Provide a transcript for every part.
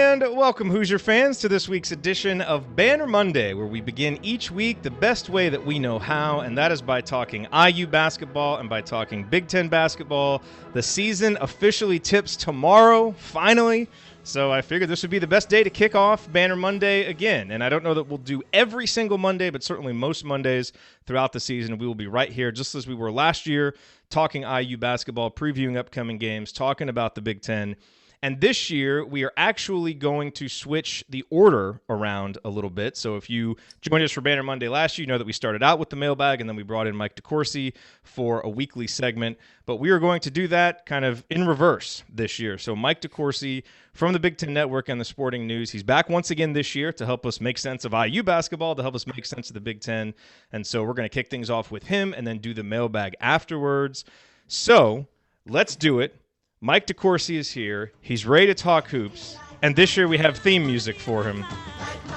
And welcome, Hoosier fans, to this week's edition of Banner Monday, where we begin each week the best way that we know how, and that is by talking IU basketball and by talking Big Ten basketball. The season officially tips tomorrow, finally, so I figured this would be the best day to kick off Banner Monday again. And I don't know that we'll do every single Monday, but certainly most Mondays throughout the season. We will be right here, just as we were last year, talking IU basketball, previewing upcoming games, talking about the Big Ten. And this year, we are actually going to switch the order around a little bit. So if you joined us for Banner Monday last year, you know that we started out with the mailbag, and then we brought in Mike Decourcy for a weekly segment. But we are going to do that kind of in reverse this year. So Mike Decourcy from the Big Ten Network and the Sporting News, he's back once again this year to help us make sense of IU basketball, to help us make sense of the Big Ten. And so we're going to kick things off with him and then do the mailbag afterwards. So let's do it. Mike Decourcy is here. He's ready to talk hoops. And this year we have theme music for him.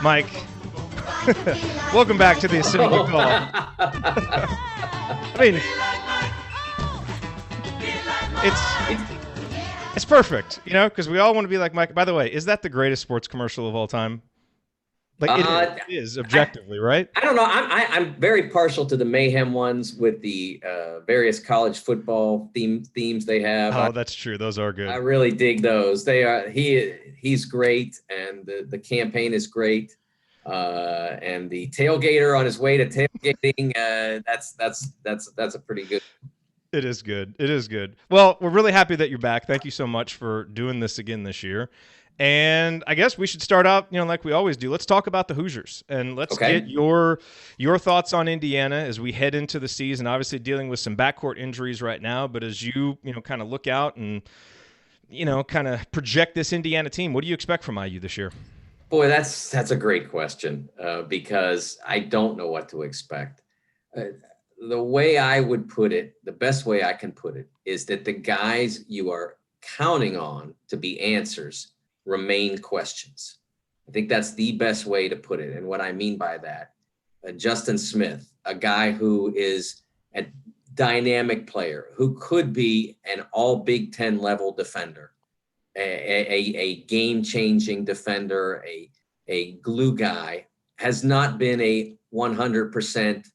Mike, welcome back to the Assembly Call. I mean, it's perfect, you know, because we all want to be like Mike. By the way, is that the greatest sports commercial of all time? Like it is objectively, right? I don't know. I'm very partial to the Mayhem ones with the various college football themes they have. Oh, that's true. Those are good. I really dig those. They are. He's great, and the campaign is great. And the tailgater on his way to tailgating. That's a pretty good. It is good. It is good. Well, we're really happy that you're back. Thank you so much for doing this again this year. And I guess we should start out, you know, like we always do. Let's talk about the Hoosiers, and let's get your thoughts on Indiana as we head into the season. Obviously, dealing with some backcourt injuries right now, but as you kind of look out and kind of project this Indiana team, what do you expect from IU this year? Boy, that's a great question because I don't know what to expect. The way I would put it, the best way I can put it, is that the guys you are counting on to be answers remain questions. I think that's the best way to put it. And what I mean by that, Justin Smith, a guy who is a dynamic player, who could be an all Big Ten level defender, a game-changing defender, a glue guy, has not been a 100%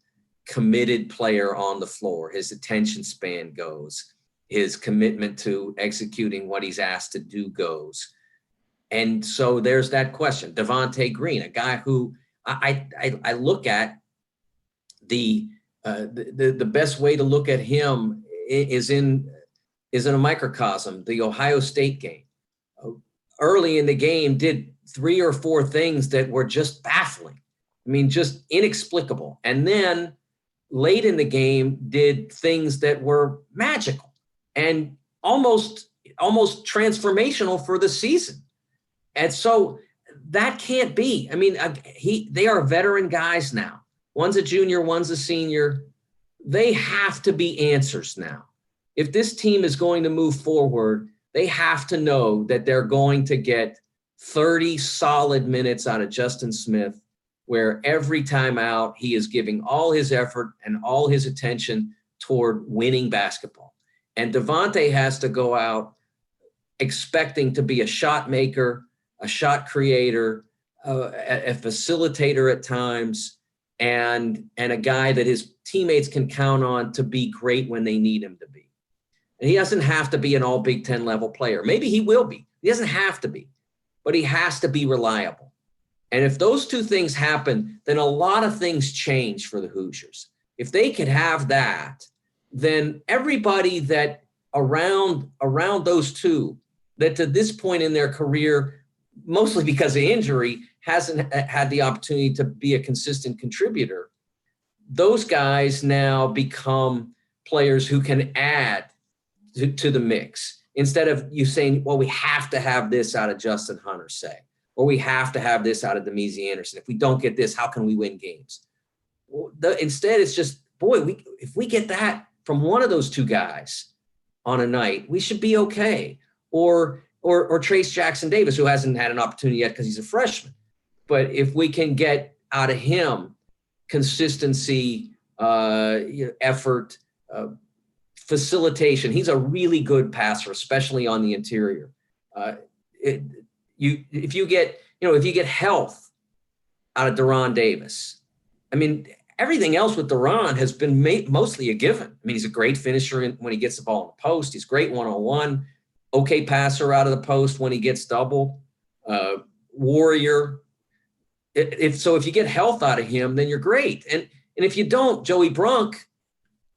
committed player on the floor. His attention span goes. His commitment to executing what he's asked to do goes. And so there's that question. Devontae Green, a guy who I look at the best way to look at him is in a microcosm, the Ohio State game. Early in the game, did 3 or 4 things that were just baffling. I mean, just inexplicable. And then late in the game, did things that were magical and almost transformational for the season. And so that can't be. I mean, they are veteran guys now. One's a junior, one's a senior. They have to be answers now. If this team is going to move forward, they have to know that they're going to get 30 solid minutes out of Justin Smith, where every time out he is giving all his effort and all his attention toward winning basketball. And Devontae has to go out expecting to be a shot maker, a shot creator, a facilitator at times, and a guy that his teammates can count on to be great when they need him to be. And he doesn't have to be an all Big Ten level player. Maybe he will be. He doesn't have to be, but he has to be reliable. And if those two things happen, then a lot of things change for the Hoosiers. If they could have that, then everybody that around those two that to this point in their career, mostly because of injury, hasn't had the opportunity to be a consistent contributor, those guys now become players who can add to the mix. Instead of you saying, well, we have to have this out of Justin Hunter, say, or we have to have this out of Demezy Anderson. If we don't get this, how can we win games? Well, instead, it's just, boy, if we get that from one of those two guys on a night, we should be okay. Or Trace Jackson Davis, who hasn't had an opportunity yet because he's a freshman. But if we can get out of him consistency, effort, facilitation, he's a really good passer, especially on the interior. if you get health out of Deron Davis, I mean, everything else with Deron has been mostly a given. I mean, he's a great finisher when he gets the ball in the post. He's great one-on-one, okay passer out of the post when he gets double, warrior. If you get health out of him, then you're great. And if you don't, Joey Brunk,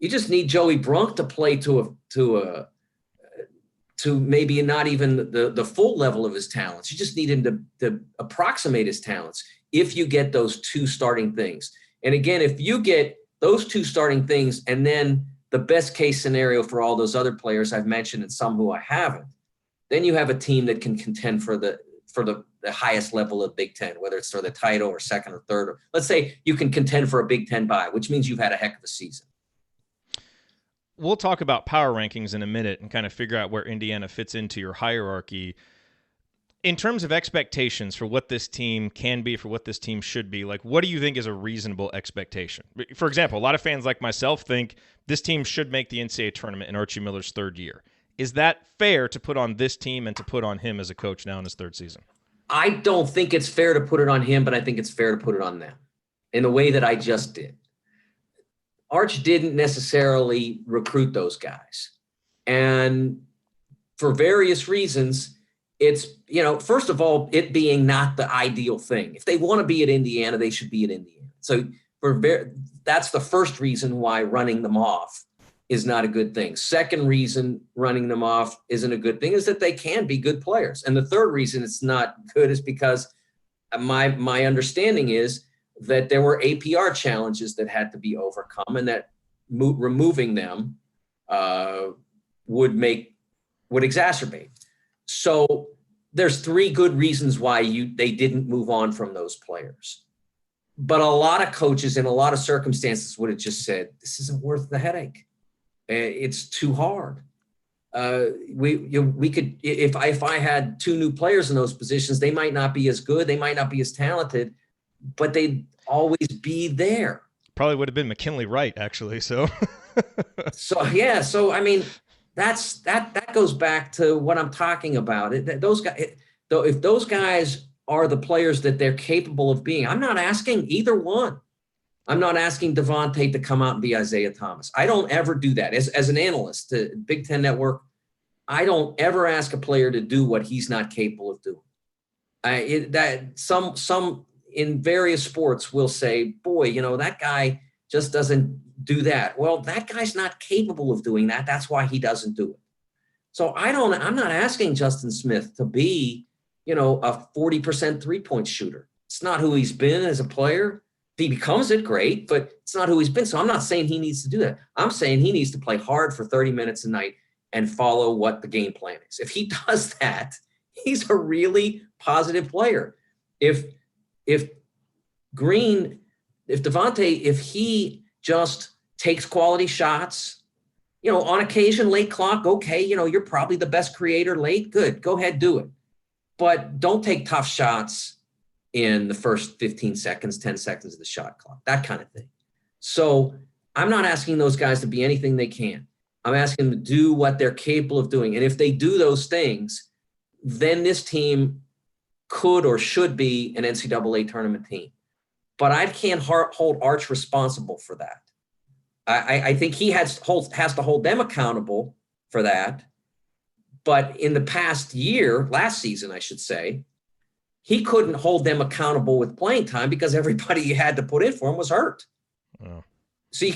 you just need Joey Brunk to play to maybe not even the full level of his talents. You just need him to approximate his talents if you get those two starting things. And again, if you get those two starting things and then the best case scenario for all those other players I've mentioned and some who I haven't, then you have a team that can contend for the highest level of Big Ten, whether it's for the title or second or third. Or let's say you can contend for a Big Ten bye, which means you've had a heck of a season. We'll talk about power rankings in a minute and kind of figure out where Indiana fits into your hierarchy. In terms of expectations for what this team can be, for what this team should be, like, what do you think is a reasonable expectation? For example, a lot of fans like myself think this team should make the NCAA tournament in Archie Miller's third year. Is that fair to put on this team and to put on him as a coach now in his third season? I don't think it's fair to put it on him, but I think it's fair to put it on them in the way that I just did. Arch didn't necessarily recruit those guys. And for various reasons, it's, first of all, it being not the ideal thing. If they want to be at Indiana, they should be at Indiana. So that's the first reason why running them off is not a good thing. Second reason running them off isn't a good thing is that they can be good players. And the third reason it's not good is because my understanding is that there were APR challenges that had to be overcome and that removing them would exacerbate. So there's three good reasons why they didn't move on from those players. But a lot of coaches in a lot of circumstances would have just said, this isn't worth the headache. It's too hard. We could, if I had two new players in those positions, they might not be as good. They might not be as talented, but they'd always be there. Probably would have been McKinley Wright, actually. So I mean, that goes back to what I'm talking about. If those guys are the players that they're capable of being, I'm not asking either one. I'm not asking Devontae to come out and be Isaiah Thomas. I don't ever do that. As an analyst to Big Ten Network, I don't ever ask a player to do what he's not capable of doing. Some in various sports will say, boy, that guy just doesn't do that. Well, that guy's not capable of doing that. That's why he doesn't do it. So I'm not asking Justin Smith to be, a 40% three-point shooter. It's not who he's been as a player. If he becomes it, great, but it's not who he's been. So I'm not saying he needs to do that. I'm saying he needs to play hard for 30 minutes a night and follow what the game plan is. If he does that, he's a really positive player. If Devontae, if he just takes quality shots, on occasion, late clock, okay, you're probably the best creator late, good, go ahead, do it. But don't take tough shots in the first 15 seconds, 10 seconds of the shot clock, that kind of thing. So I'm not asking those guys to be anything they can. I'm asking them to do what they're capable of doing. And if they do those things, then this team could or should be an NCAA tournament team. But I can't hold Arch responsible for that. I think he has to hold them accountable for that. But in the past year, last season, I should say, he couldn't hold them accountable with playing time because everybody he had to put in for him was hurt. Oh. So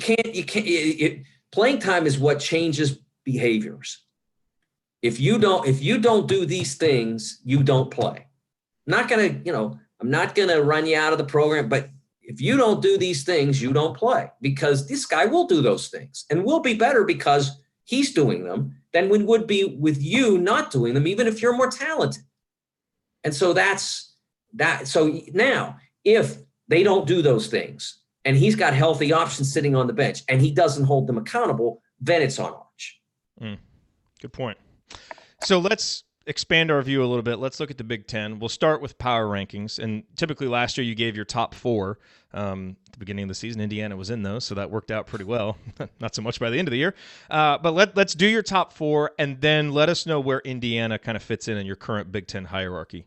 playing time is what changes behaviors. If you don't do these things, you don't play. I'm not gonna run you out of the program, but if you don't do these things, you don't play, because this guy will do those things and will be better because he's doing them than we would be with you not doing them, even if you're more talented. And so that's that. So now, if they don't do those things and he's got healthy options sitting on the bench and he doesn't hold them accountable, then it's on Arch. Good point. So let's expand our view a little bit. Let's look at the Big Ten. We'll start with power rankings. And typically last year you gave your top four. At the beginning of the season, Indiana was in those, so that worked out pretty well. Not so much by the end of the year. But let's do your top four, and then let us know where Indiana kind of fits in your current Big Ten hierarchy.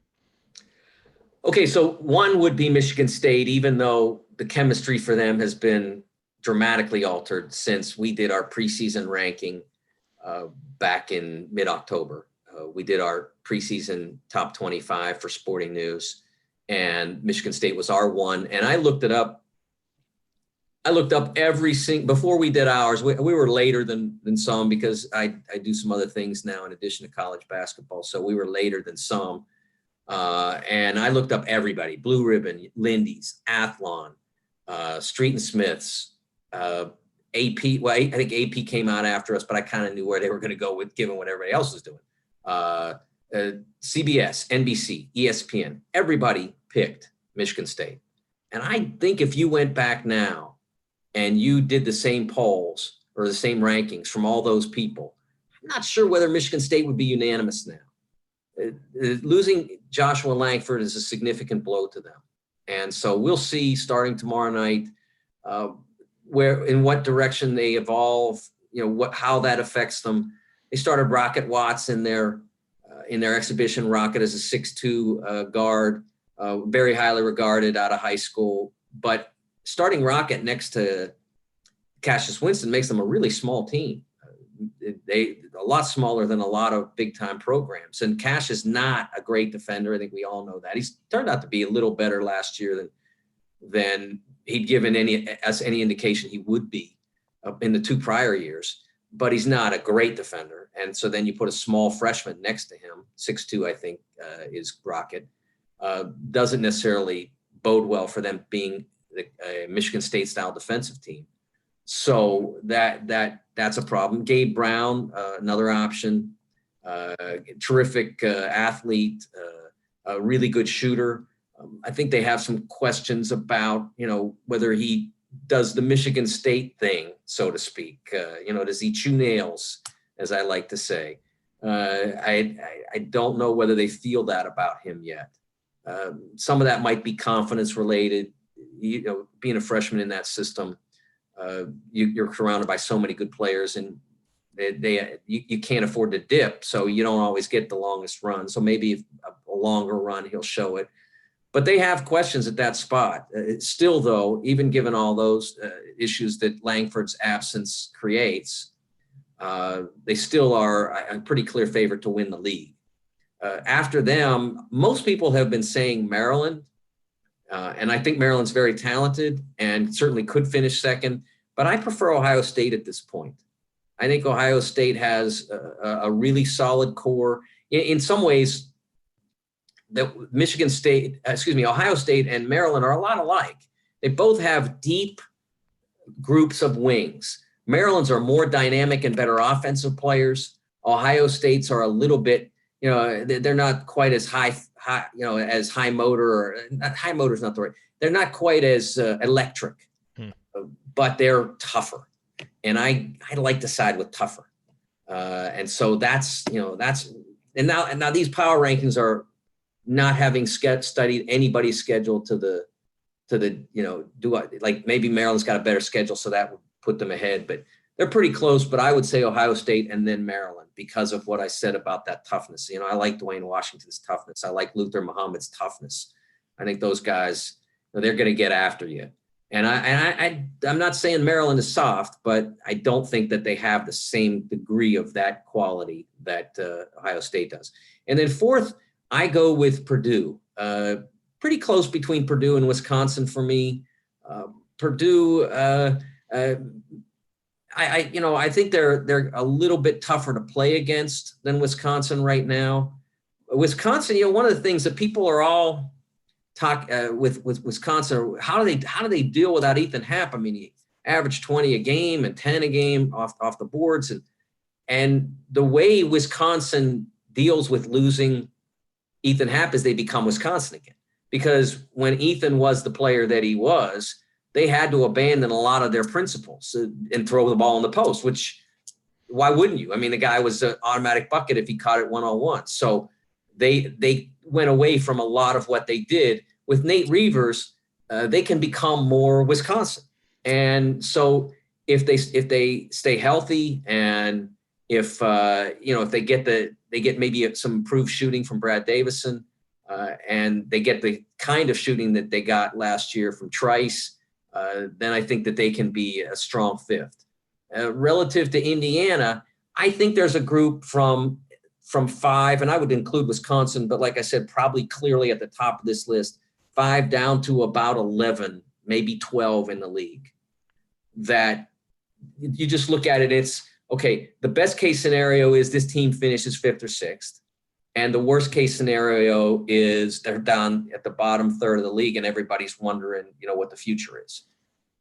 Okay, so one would be Michigan State, even though the chemistry for them has been dramatically altered since we did our preseason ranking back in mid-October. We did our preseason top 25 for Sporting News, and Michigan State was our one. And I looked it up. I looked up every single, before we did ours, we were later than some because I do some other things now in addition to college basketball. So we were later than some. And I looked up everybody: Blue Ribbon, Lindy's, Athlon, Street and Smiths, AP. Well, I think AP came out after us, but I kind of knew where they were going to go with given what everybody else was doing. CBS, NBC, ESPN, everybody picked Michigan State. And I think if you went back now and you did the same polls or the same rankings from all those people, I'm not sure whether Michigan State would be unanimous now. Losing Joshua Langford is a significant blow to them. And so we'll see starting tomorrow night in what direction they evolve, how that affects them. They started Rocket Watts in their exhibition. Rocket as a 6'2" guard, very highly regarded out of high school. But starting Rocket next to Cassius Winston makes them a really small team. They a lot smaller than a lot of big time programs. And Cash is not a great defender. I think we all know that. He's turned out to be a little better last year than he'd given us any indication he would be in the 2 prior years. But he's not a great defender. And so then you put a small freshman next to him, 6'2", I think, is Rocket. Doesn't necessarily bode well for them being a Michigan State style defensive team. So that's a problem. Gabe Brown, another option, terrific athlete, a really good shooter. I think they have some questions about, whether he does the Michigan State thing, so to speak. Does he chew nails, as I like to say? I don't know whether they feel that about him yet. Some of that might be confidence related. Being a freshman in that system, you're surrounded by so many good players, and you can't afford to dip, so you don't always get the longest run. So maybe if a longer run, he'll show it. But they have questions at that spot. Still, though, even given all those issues that Langford's absence creates, they still are a pretty clear favorite to win the league. After them, most people have been saying Maryland, and I think Maryland's very talented and certainly could finish second, but I prefer Ohio State at this point. I think Ohio State has a really solid core. In some ways, Ohio State and Maryland are a lot alike. They both have deep groups of wings. Maryland's are more dynamic and better offensive players. Ohio State's are a little bit, they're not quite as high, as high motor, or high motor is not the right. They're not quite as electric, but they're tougher. And I like to side with tougher. And so that's now these power rankings are not having studied anybody's schedule to the maybe Maryland's got a better schedule, so that would put them ahead, but they're pretty close. But I would say Ohio State and then Maryland because of what I said about that toughness. I like Dwayne Washington's toughness. I like Luther Muhammad's toughness. I think those guys, they're going to get after you. And I'm not saying Maryland is soft, but I don't think that they have the same degree of that quality that Ohio State does. And then fourth, I go with Purdue. Pretty close between Purdue and Wisconsin for me. Purdue, I think they're a little bit tougher to play against than Wisconsin right now. Wisconsin, one of the things that people are all talk with Wisconsin, how do they deal without Ethan Happ? I mean, he averaged 20 a game and 10 a game off the boards, and the way Wisconsin deals with losing Ethan Happ is they become Wisconsin again. Because when Ethan was the player that he was, they had to abandon a lot of their principles and throw the ball in the post, which why wouldn't you? I mean, the guy was an automatic bucket if he caught it one-on-one. So they went away from a lot of what they did. With Nate Reavers, they can become more Wisconsin. And so if they stay healthy and if they get maybe some improved shooting from Brad Davison, and they get the kind of shooting that they got last year from Trice, then I think that they can be a strong fifth. Relative to Indiana, I think there's a group from 5, and I would include Wisconsin, but like I said, probably clearly at the top of this list, 5 down to about 11, maybe 12 in the league, that you just look at it, it's, okay, the best case scenario is this team finishes 5th or 6th. And the worst case scenario is they're down at the bottom third of the league and everybody's wondering, what the future is.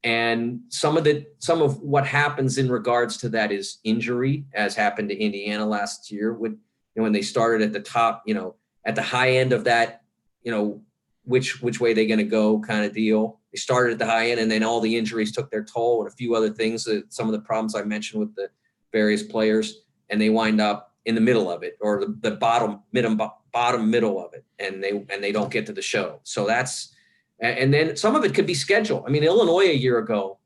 And some of what happens in regards to that is injury, as happened to Indiana last year when they started at the top, at the high end of that, which way they're going to go kind of deal. They started at the high end and then all the injuries took their toll and a few other things, some of the problems I mentioned with the various players, and they wind up in the middle of it, or the bottom middle of it, and they don't get to the show. So that's, and then some of it could be schedule. I mean, Illinois a year ago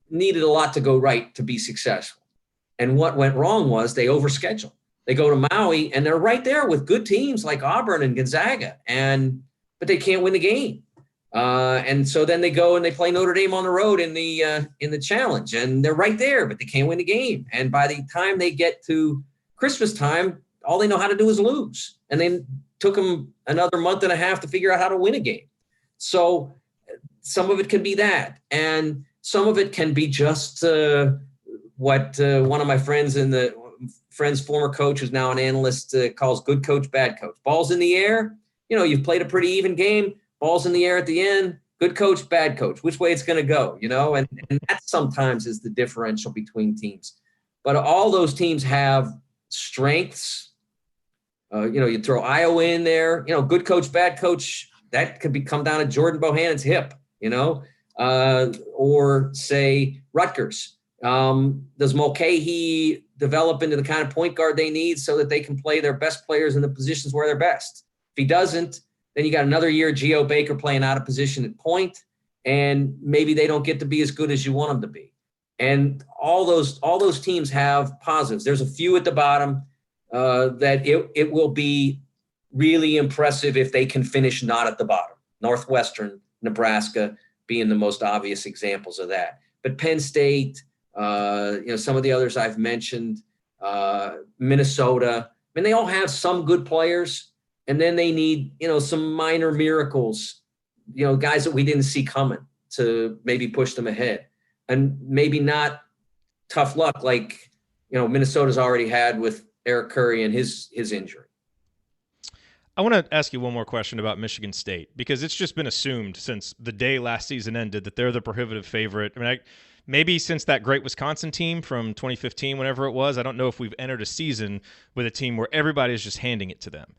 needed a lot to go right to be successful, and what went wrong was they overscheduled. They go to Maui and they're right there with good teams like Auburn and Gonzaga, but they can't win the game. And so then they go and they play Notre Dame on the road in the challenge, and they're right there, but they can't win the game. And by the time they get to Christmas time, all they know how to do is lose. And then took them another month and a half to figure out how to win a game. So some of it can be that. And some of it can be just what one of my friends former coach, who's now an analyst, calls good coach, bad coach. Balls in the air, you've played a pretty even game. Balls in the air at the end, good coach, bad coach, which way it's going to go, and that sometimes is the differential between teams. But all those teams have strengths. You throw Iowa in there, good coach, bad coach, that could come down to Jordan Bohannon's hip, or say Rutgers. Does Mulcahy develop into the kind of point guard they need so that they can play their best players in the positions where they're best? If he doesn't, then you got another year, Geo Baker playing out of position at point, and maybe they don't get to be as good as you want them to be. And all those teams have positives. There's a few at the bottom that it will be really impressive if they can finish not at the bottom. Northwestern, Nebraska being the most obvious examples of that. But Penn State, some of the others I've mentioned, Minnesota, they all have some good players. And then they need, some minor miracles, guys that we didn't see coming to maybe push them ahead. And maybe not tough luck like, Minnesota's already had with Eric Curry and his injury. I want to ask you one more question about Michigan State, because it's just been assumed since the day last season ended that they're the prohibitive favorite. Maybe since that great Wisconsin team from 2015, whenever it was, I don't know if we've entered a season with a team where everybody is just handing it to them.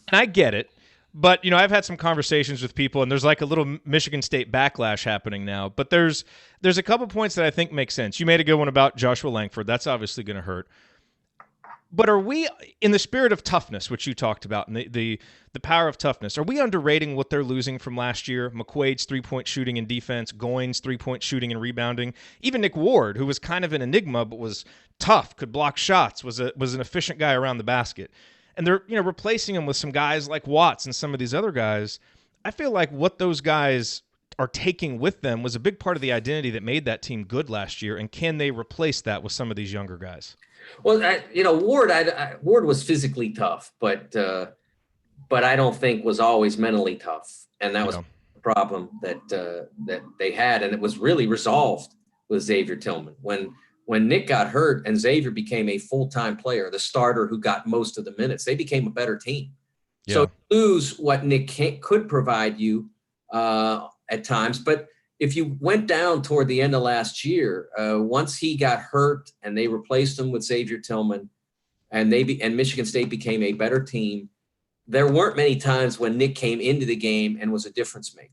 And I get it, but, I've had some conversations with people, and there's like a little Michigan State backlash happening now. But there's a couple points that I think make sense. You made a good one about Joshua Langford. That's obviously going to hurt. But are we, in the spirit of toughness, which you talked about, and the power of toughness, are we underrating what they're losing from last year? McQuaid's three-point shooting and defense, Goins' three-point shooting and rebounding, even Nick Ward, who was kind of an enigma but was tough, could block shots, was an efficient guy around the basket. And they're, replacing him with some guys like Watts and some of these other guys. I feel like what those guys are taking with them was a big part of the identity that made that team good last year. And can they replace that with some of these younger guys? Well, Ward was physically tough, but I don't think was always mentally tough. And that was the problem that they had. And it was really resolved with Xavier Tillman. When Nick got hurt and Xavier became a full-time player, the starter who got most of the minutes, they became a better team. Yeah. So lose what Nick could provide you at times. But if you went down toward the end of last year, once he got hurt and they replaced him with Xavier Tillman and Michigan State became a better team, there weren't many times when Nick came into the game and was a difference maker.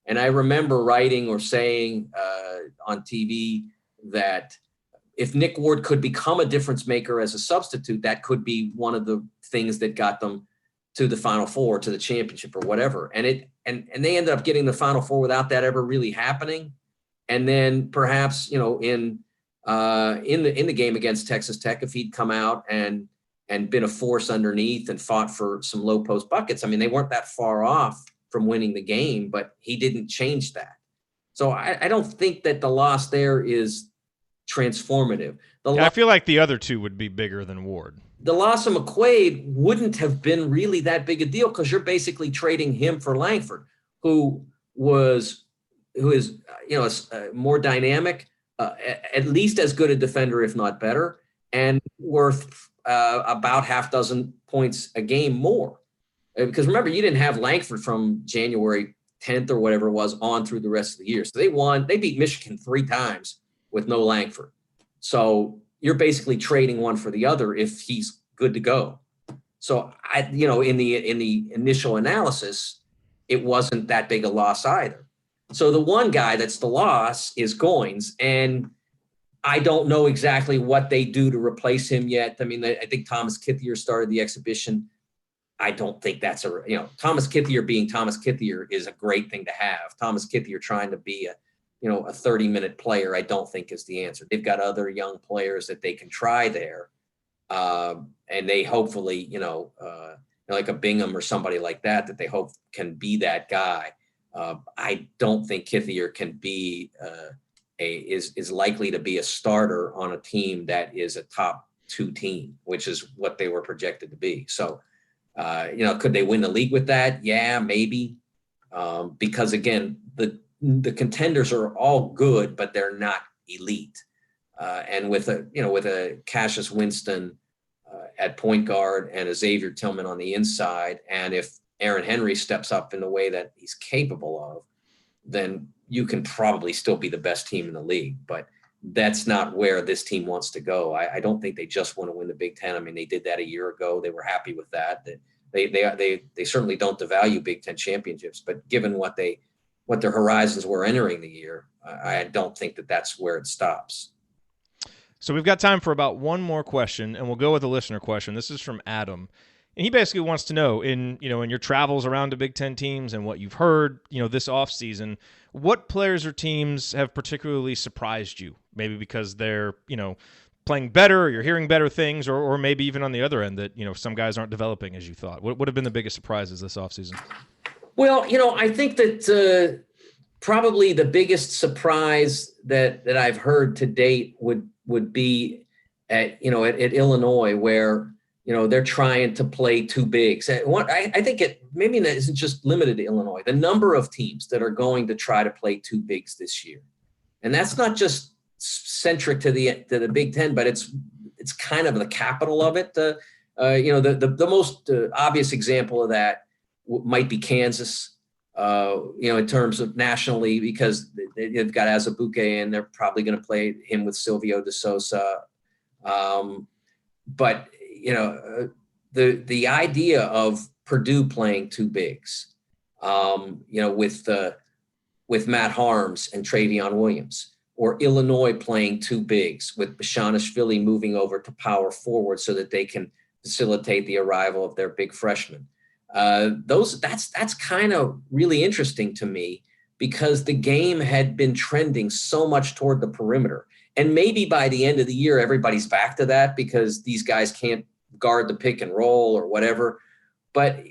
And I remember writing or saying on TV that if Nick Ward could become a difference maker as a substitute, that could be one of the things that got them to the Final Four, to the championship or whatever. And they ended up getting the Final Four without that ever really happening. And then perhaps, in the game against Texas Tech, if he'd come out and and been a force underneath and fought for some low post buckets. I mean, they weren't that far off from winning the game, but he didn't change that. So I don't think that the loss there is transformative. I feel like the other two would be bigger than Ward. The loss of McQuaid wouldn't have been really that big a deal because you're basically trading him for Langford, who is more dynamic, at least as good a defender, if not better, and worth about half dozen points a game more. Because remember, you didn't have Langford from January 10th or whatever it was on through the rest of the year. So they beat Michigan 3 times with no Langford. So you're basically trading one for the other if he's good to go. So in the initial analysis, it wasn't that big a loss either. So the one guy that's the loss is Goins, and I don't know exactly what they do to replace him yet. I mean, I think Thomas Kithier started the exhibition. I don't think that's Thomas Kithier being Thomas Kithier is a great thing to have. Thomas Kithier trying to be a 30-minute player, I don't think is the answer. They've got other young players that they can try there. And they hopefully, like a Bingham or somebody like that they hope can be that guy. I don't think Kithier can be is likely to be a starter on a team that is a top 2 team, which is what they were projected to be. So, could they win the league with that? Yeah, maybe. Because again, the contenders are all good, but they're not elite. And with a Cassius Winston at point guard and a Xavier Tillman on the inside, and if Aaron Henry steps up in the way that he's capable of, then you can probably still be the best team in the league. But that's not where this team wants to go. I don't think they just want to win the Big Ten. I mean, they did that a year ago. They were happy with that. They certainly don't devalue Big Ten championships, but given what their horizons were entering the year, I don't think that that's where it stops. So we've got time for about one more question, and we'll go with a listener question. This is from Adam. And he basically wants to know, in your travels around to Big Ten teams and what you've heard, this offseason, what players or teams have particularly surprised you? Maybe because they're, playing better, or you're hearing better things, or maybe even on the other end that, some guys aren't developing as you thought. What would have been the biggest surprises this offseason? Well, I think that probably the biggest surprise that I've heard to date would be at Illinois, where they're trying to play 2 bigs. I think it maybe it isn't just limited to Illinois. The number of teams that are going to try to play 2 bigs this year, and that's not just centric to the Big Ten, but it's kind of the capital of it. The most obvious example of that might be Kansas. In terms of nationally, because they've got Azubuike and they're probably going to play him with Silvio De Sousa. But the idea of Purdue playing 2 bigs, with Matt Harms and Travion Williams, or Illinois playing 2 bigs with Bashanishvili moving over to power forward so that they can facilitate the arrival of their big freshmen. That's kind of really interesting to me, because the game had been trending so much toward the perimeter. And maybe by the end of the year, everybody's back to that because these guys can't guard the pick and roll or whatever. But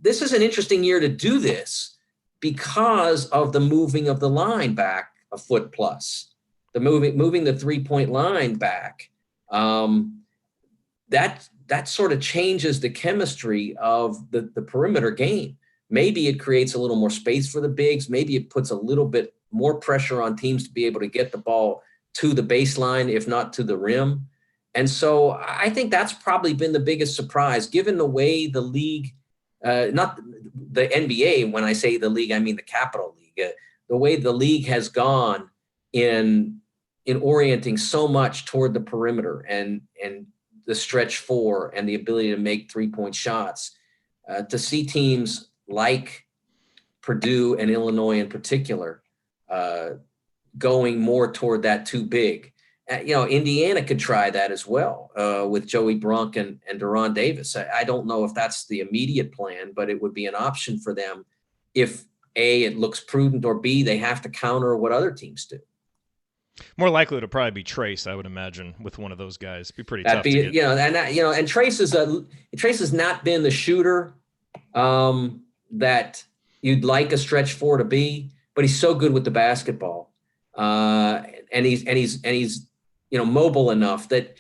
this is an interesting year to do this because of the moving of the line back a foot plus, the moving the 3-point line back. That sort of changes the chemistry of the perimeter game. Maybe it creates a little more space for the bigs. Maybe it puts a little bit more pressure on teams to be able to get the ball to the baseline, if not to the rim. And so I think that's probably been the biggest surprise, given the way the league, not the NBA, when I say the league, I mean the Capital League, the way the league has gone in orienting so much toward the perimeter and the stretch 4 and the ability to make 3-point shots, to see teams like Purdue and Illinois in particular going more toward that 2 big. Indiana could try that as well with Joey Brunk and Deron Davis. I don't know if that's the immediate plan, but it would be an option for them if A, it looks prudent, or B, they have to counter what other teams do. More likely to probably be Trace, I would imagine, with one of those guys. Be pretty That'd tough be, to get. and Trace has not been the shooter that you'd like a stretch four to be, but he's so good with the basketball, and he's mobile enough that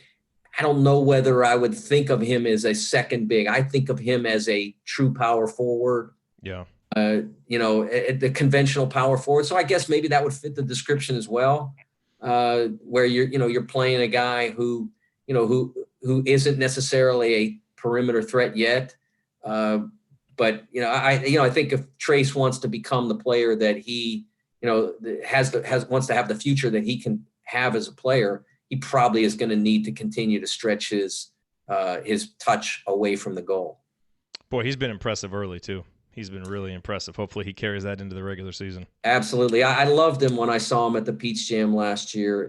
I don't know whether I would think of him as a second big. I think of him as a true power forward. Yeah. The conventional power forward. So I guess maybe that would fit the description as well, where you're playing a guy who isn't necessarily a perimeter threat yet. But I think if Trace wants to become the player that he wants to have the future that he can have as a player, he probably is going to need to continue to stretch his touch away from the goal. Boy, he's been impressive early too. He's been really impressive. Hopefully he carries that into the regular season. Absolutely. I loved him when I saw him at the Peach Jam last year.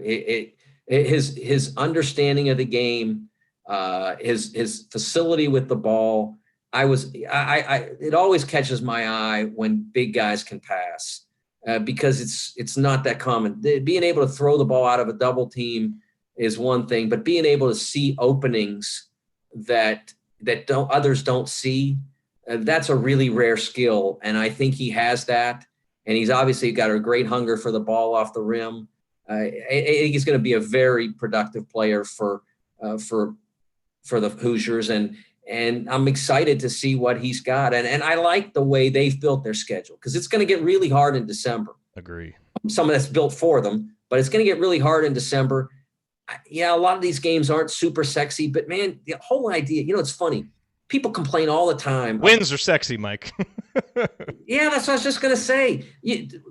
His understanding of the game, his facility with the ball. It always catches my eye when big guys can pass, because it's not that common. Being able to throw the ball out of a double team is one thing, but being able to see openings that others don't see, that's a really rare skill. And I think he has that. And he's obviously got a great hunger for the ball off the rim. I think he's going to be a very productive player for the Hoosiers. And I'm excited to see what he's got. And I like the way they've built their schedule, because it's going to get really hard in December. Agree. Some of that's built for them, but it's going to get really hard in December. Yeah, a lot of these games aren't super sexy, but man, the whole idea, it's funny. People complain all the time. Wins are sexy, Mike. Yeah, that's what I was just going to say.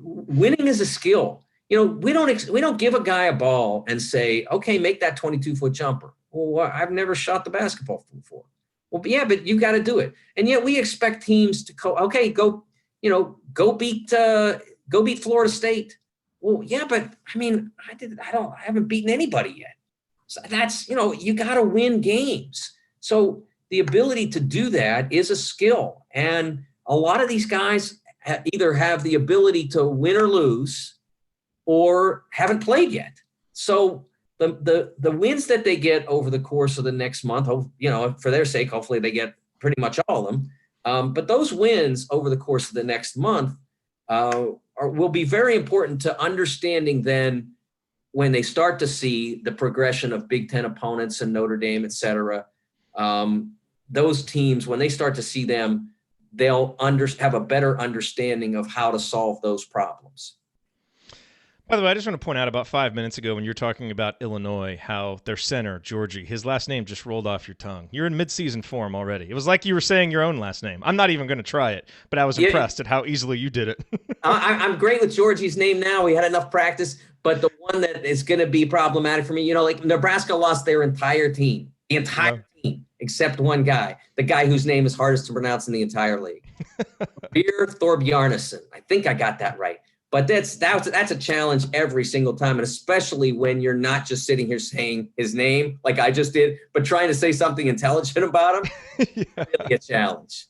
Winning is a skill. We don't give a guy a ball and say, okay, make that 22-foot jumper. Well, I've never shot the basketball before. Well, yeah, but you got to do it. And yet we expect teams to go beat Florida State. Well, yeah, but I mean, I haven't beaten anybody yet. So that's, you got to win games. So the ability to do that is a skill. And a lot of these guys either have the ability to win or lose or haven't played yet. So the wins that they get over the course of the next month, for their sake, hopefully they get pretty much all of them. But those wins over the course of the next month will be very important to understanding then when they start to see the progression of Big Ten opponents and Notre Dame, et cetera. Those teams, when they start to see them, they'll have a better understanding of how to solve those problems. By the way, I just want to point out about 5 minutes ago when you're talking about Illinois, how their center, Georgie, his last name just rolled off your tongue. You're in midseason form already. It was like you were saying your own last name. I'm not even going to try it, but I was impressed at how easily you did it. I'm great with Georgie's name now. We had enough practice, but the one that is going to be problematic for me, like Nebraska lost their entire team, team, except one guy, the guy whose name is hardest to pronounce in the entire league. Beer Thorbjarnason. I think I got that right. But that's a challenge every single time, and especially when you're not just sitting here saying his name like I just did, but trying to say something intelligent about him. Yeah. Really a challenge.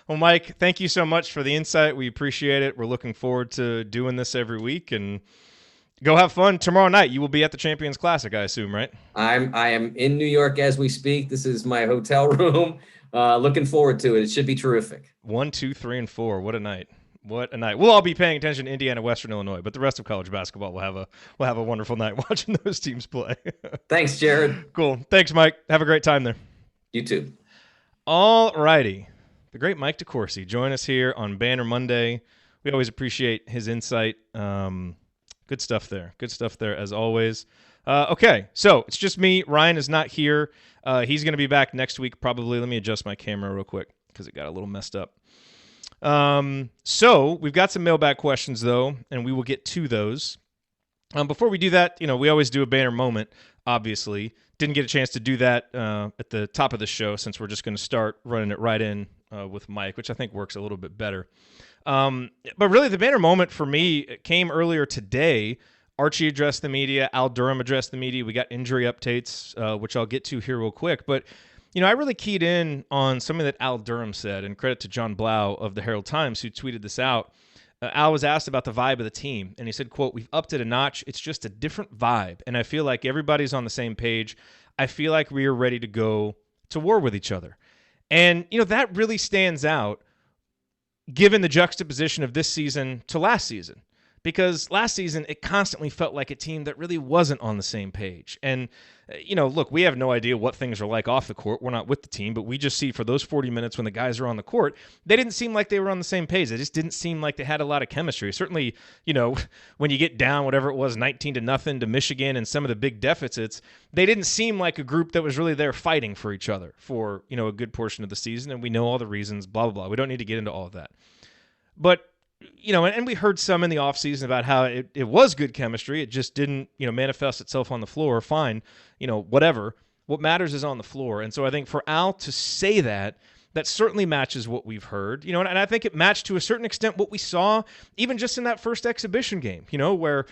Well, Mike, thank you so much for the insight. We appreciate it. We're looking forward to doing this every week, and go have fun. Tomorrow night, you will be at the Champions Classic, I assume, right? I am in New York as we speak. This is my hotel room. Looking forward to it. It should be terrific. 1, 2, 3, and 4. What a night. What a night. We'll all be paying attention to Indiana, Western Illinois, but the rest of college basketball will have a wonderful night watching those teams play. Thanks, Jerod. Cool. Thanks, Mike. Have a great time there. You too. All righty. The great Mike Decourcy join us here on Banner Monday. We always appreciate his insight. Good stuff there. Good stuff there as always. Okay, so it's just me. Ryan is not here. He's going to be back next week probably. Let me adjust my camera real quick because it got a little messed up. So we've got some mailbag questions though, and we will get to those. Before we do that, we always do a banner moment, obviously. Didn't get a chance to do that at the top of the show since we're just going to start running it right in with Mike, which I think works a little bit better. But really the banner moment for me came earlier today. Archie addressed the media. Al Durham addressed the media. We got injury updates, which I'll get to here real quick. But I really keyed in on something that Al Durham said, and credit to John Blau of the Herald Times who tweeted this out. Al was asked about the vibe of the team, and he said, quote, "We've upped it a notch. It's just a different vibe, and I feel like everybody's on the same page. I feel like we are ready to go to war with each other." And, that really stands out given the juxtaposition of this season to last season. Because last season, it constantly felt like a team that really wasn't on the same page. And, look, we have no idea what things are like off the court. We're not with the team, but we just see for those 40 minutes when the guys are on the court, they didn't seem like they were on the same page. They just didn't seem like they had a lot of chemistry. Certainly, when you get down, whatever it was, 19-0 to Michigan and some of the big deficits, they didn't seem like a group that was really there fighting for each other for, a good portion of the season. And we know all the reasons, blah, blah, blah. We don't need to get into all of that. But and we heard some in the offseason about how it was good chemistry. It just didn't, manifest itself on the floor. Fine, whatever. What matters is on the floor. And so I think for Al to say that certainly matches what we've heard, and I think it matched to a certain extent what we saw even just in that first exhibition game, where,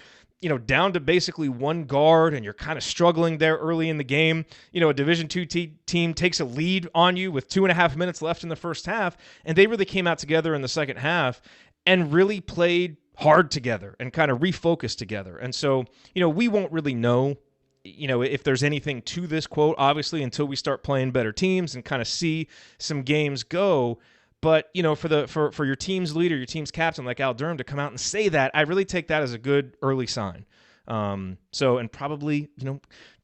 down to basically one guard and you're kind of struggling there early in the game. A Division II team takes a lead on you with 2.5 minutes left in the first half, and they really came out together in the second half and really played hard together and kind of refocused together. And so, we won't really know, if there's anything to this quote, obviously, until we start playing better teams and kind of see some games go. But, for your team's leader, your team's captain like Al Durham to come out and say that, I really take that as a good early sign. And probably,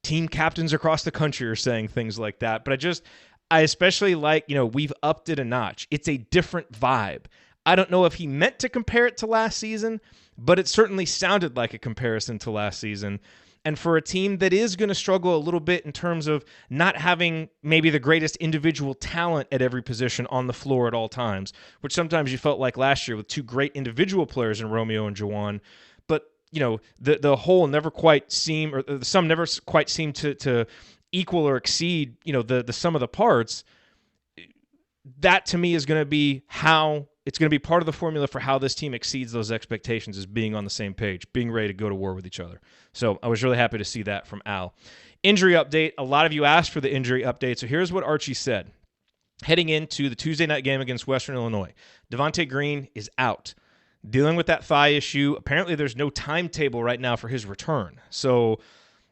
team captains across the country are saying things like that. But I especially like, we've upped it a notch. It's a different vibe. I don't know if he meant to compare it to last season, but it certainly sounded like a comparison to last season. And for a team that is going to struggle a little bit in terms of not having maybe the greatest individual talent at every position on the floor at all times, which sometimes you felt like last year with two great individual players in Romeo and Juwan, but the whole never quite seem, or the sum never quite seem to equal or exceed the sum of the parts. That to me is going to be how it's going to be part of the formula for how this team exceeds those expectations, is being on the same page, being ready to go to war with each other. So I was really happy to see that from Al. Injury update. A lot of you asked for the injury update. So here's what Archie said. Heading into the Tuesday night game against Western Illinois, Devontae Green is out, dealing with that thigh issue. Apparently there's no timetable right now for his return. So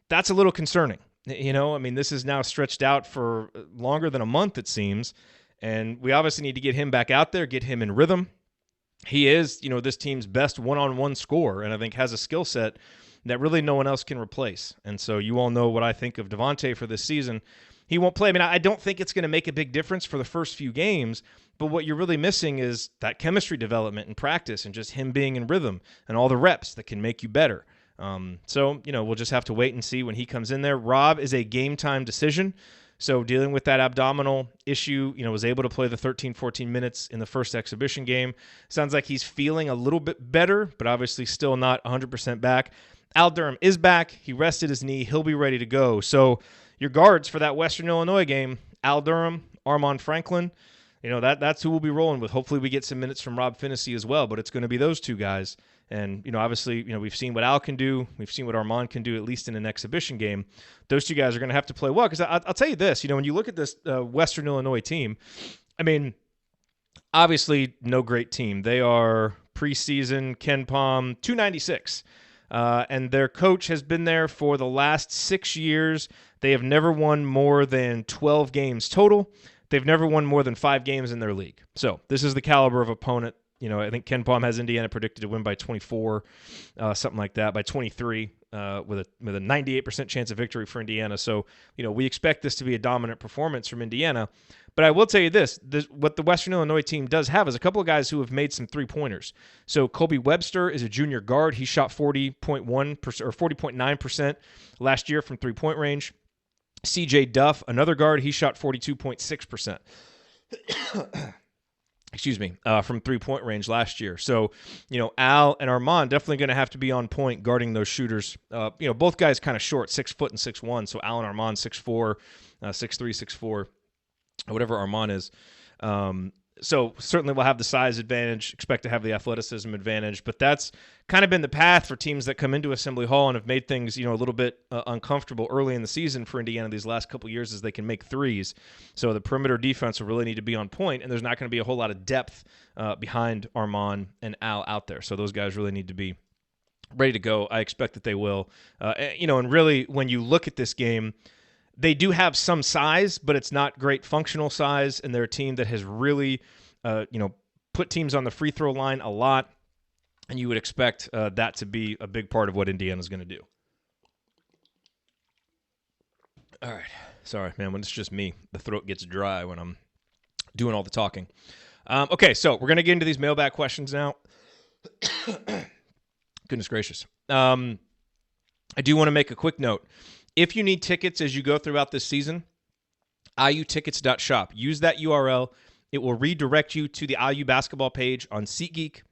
that's a little concerning. This is now stretched out for longer than a month, it seems. And we obviously need to get him back out there, get him in rhythm. He is, this team's best one-on-one scorer, and I think has a skill set that really no one else can replace. And so you all know what I think of Devontae for this season. He won't play. I don't think it's going to make a big difference for the first few games, but what you're really missing is that chemistry development and practice and just him being in rhythm and all the reps that can make you better. So we'll just have to wait and see when he comes in there. Rob is a game-time decision. So dealing with that abdominal issue, was able to play the 13, 14 minutes in the first exhibition game. Sounds like he's feeling a little bit better, but obviously still not 100% back. Al Durham is back. He rested his knee. He'll be ready to go. So your guards for that Western Illinois game, Al Durham, Armand Franklin, that's who we'll be rolling with. Hopefully we get some minutes from Rob Finney as well, but it's going to be those two guys. And, obviously, we've seen what Al can do. We've seen what Armand can do, at least in an exhibition game. Those two guys are going to have to play well. Because I'll tell you this, when you look at this Western Illinois team, obviously no great team. They are preseason Ken Pom 296. And their coach has been there for the last 6 years. They have never won more than 12 games total. They've never won more than 5 games in their league. So this is the caliber of opponent. I think Ken Pom has Indiana predicted to win by 24, something like that, by 23, with a 98% chance of victory for Indiana. So, we expect this to be a dominant performance from Indiana. But I will tell you this, what the Western Illinois team does have is a couple of guys who have made some three-pointers. So Kobe Webster is a junior guard. He shot 40.1% or 40.9% last year from three-point range. CJ Duff, another guard, he shot 42.6%. From three-point range last year. So, Al and Armand definitely going to have to be on point guarding those shooters. Both guys kind of short, 6 foot and 6'1". So Al and Armand 6'4", 6'3", 6'4", whatever Armand is. So certainly we'll have the size advantage, expect to have the athleticism advantage, but that's kind of been the path for teams that come into Assembly Hall and have made things, a little bit uncomfortable early in the season for Indiana these last couple years as they can make threes. So the perimeter defense will really need to be on point, and there's not going to be a whole lot of depth behind Armand and Al out there. So those guys really need to be ready to go. I expect that they will. And really when you look at this game, they do have some size, but it's not great functional size, and they're a team that has really, put teams on the free throw line a lot, and you would expect that to be a big part of what Indiana's going to do. All right. Sorry, man, when it's just me, the throat gets dry when I'm doing all the talking. Okay, so we're going to get into these mailbag questions now. Goodness gracious. I do want to make a quick note. If you need tickets as you go throughout this season, iutickets.shop. Use that URL. It will redirect you to the IU basketball page on SeatGeek.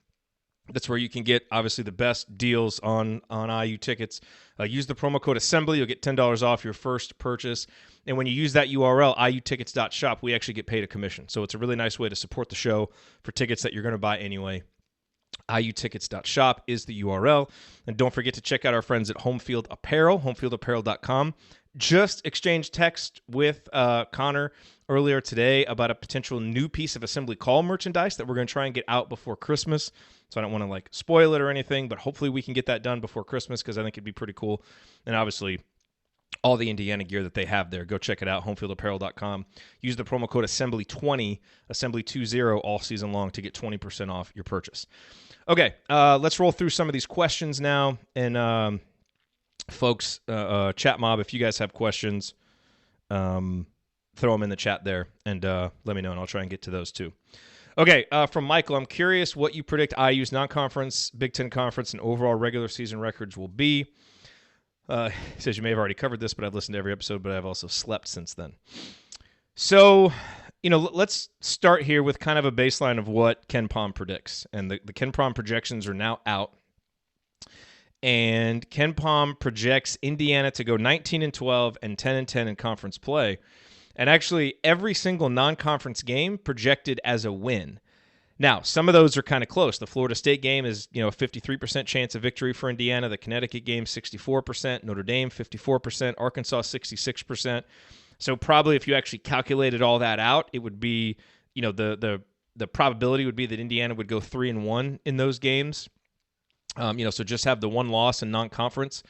That's where you can get, obviously, the best deals on IU tickets. Use the promo code Assembly. You'll get $10 off your first purchase. And when you use that URL, iutickets.shop, we actually get paid a commission. So it's a really nice way to support the show for tickets that you're going to buy anyway. iutickets.shop is the URL. And don't forget to check out our friends at Homefield Apparel, homefieldapparel.com. Just exchanged text with Connor earlier today about a potential new piece of Assembly Call merchandise that we're going to try and get out before Christmas. So I don't want to spoil it or anything, but hopefully we can get that done before Christmas because I think it'd be pretty cool. And obviously, all the Indiana gear that they have there, go check it out, homefieldapparel.com. Use the promo code Assembly20, Assembly20 all season long to get 20% off your purchase. Okay, let's roll through some of these questions now. And folks, chat mob, if you guys have questions, throw them in the chat there and let me know, and I'll try and get to those too. Okay, from Michael, I'm curious what you predict IU's non-conference, Big Ten conference, and overall regular season records will be. He says you may have already covered this, but I've listened to every episode, but I've also slept since then. So, let's start here with kind of a baseline of what Ken Pom predicts. And the Ken Pom projections are now out. And Ken Pom projects Indiana to go 19-12 and 10-10 in conference play. And actually, every single non-conference game projected as a win. Now, some of those are kind of close. The Florida State game is, a 53% chance of victory for Indiana. The Connecticut game, 64%. Notre Dame, 54%. Arkansas, 66%. So probably if you actually calculated all that out, it would be, the probability would be that Indiana would go 3-1 in those games. So just have the one loss in non-conference.